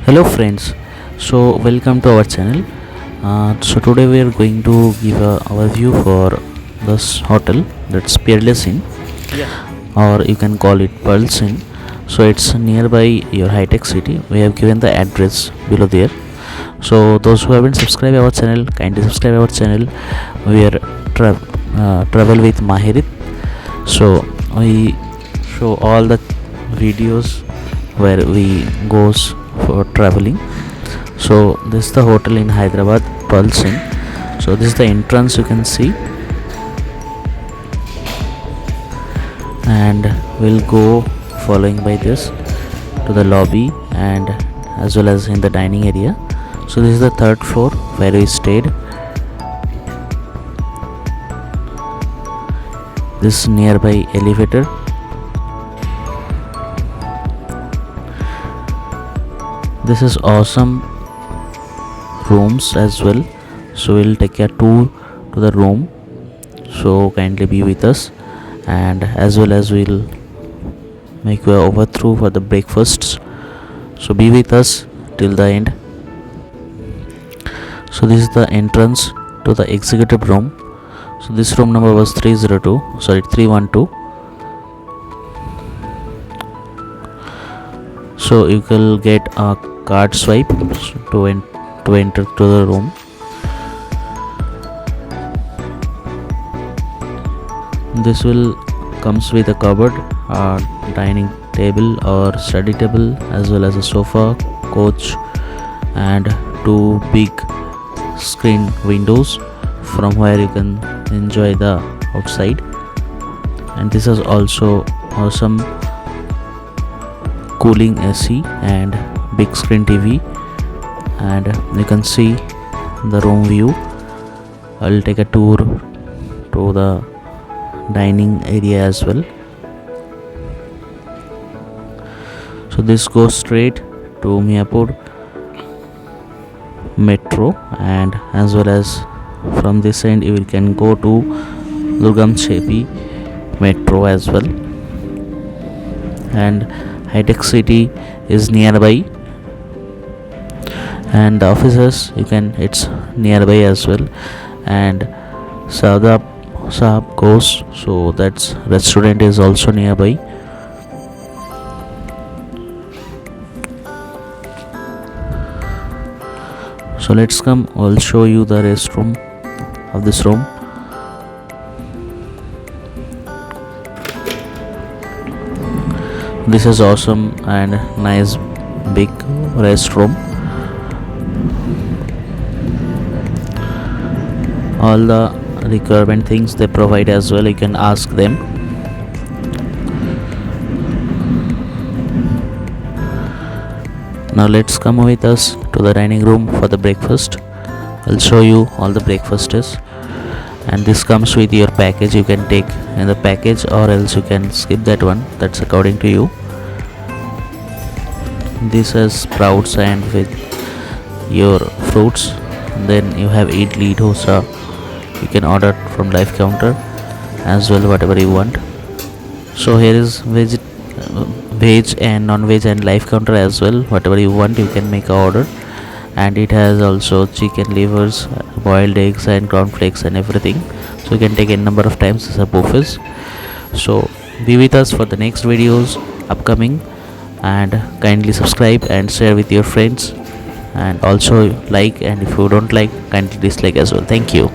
Hello friends, so welcome to our channel. So today we are going to give a overview for this hotel, that's Peerless Inn, Yeah. or you can call it Pearls Inn. So it's nearby your high-tech city. We have given the address below there. So those who haven't subscribed our channel, kindly subscribe our channel. We are travel with Mahirit. So we show all the videos where we goes for traveling. So this is the hotel in Hyderabad, Pearl's Inn. So this is the entrance, you can see, and we'll go following by this to the lobby and as well as in the dining area. So this is the third floor where we stayed. This nearby elevator. This is awesome rooms as well. So we'll take a tour to the room. So kindly be with us, and as well as we'll make you a overthrow for the breakfasts. So be with us till the end. So this is the entrance to the executive room. So this room number was 312. So you will get a card swipe to enter to the room. This will comes with a cupboard, a dining table or study table, as well as a sofa, couch, and two big screen windows from where you can enjoy the outside. And this is also awesome cooling AC and big screen TV, and you can see the room view. I'll take a tour to the dining area as well. So this goes straight to Miapur metro, and as well as from this end you can go to Durgam Chepi metro as well. And high-tech city is nearby, and the offices it's nearby as well. And Saab goes, so that's restaurant is also nearby. So let's come, I'll show you the restroom of this room. This is awesome and nice big restroom. All the requirement things they provide as well, you can ask them. Now let's come with us to the dining room for the breakfast. I'll show you all the breakfast is, and this comes with your package. You can take in the package or else you can skip that one, that's according to you. This is sprouts and with your fruits. Then you have idli, dosa, you can order from live counter as well, whatever you want. So here is veg and non-veg and live counter as well, whatever you want you can make a order. And it has also chicken livers, boiled eggs and cornflakes and everything, so you can take a number of times as a buffet. So be with us for the next videos upcoming, and kindly subscribe and share with your friends, and also like, and if you don't like, kindly dislike as well. Thank you.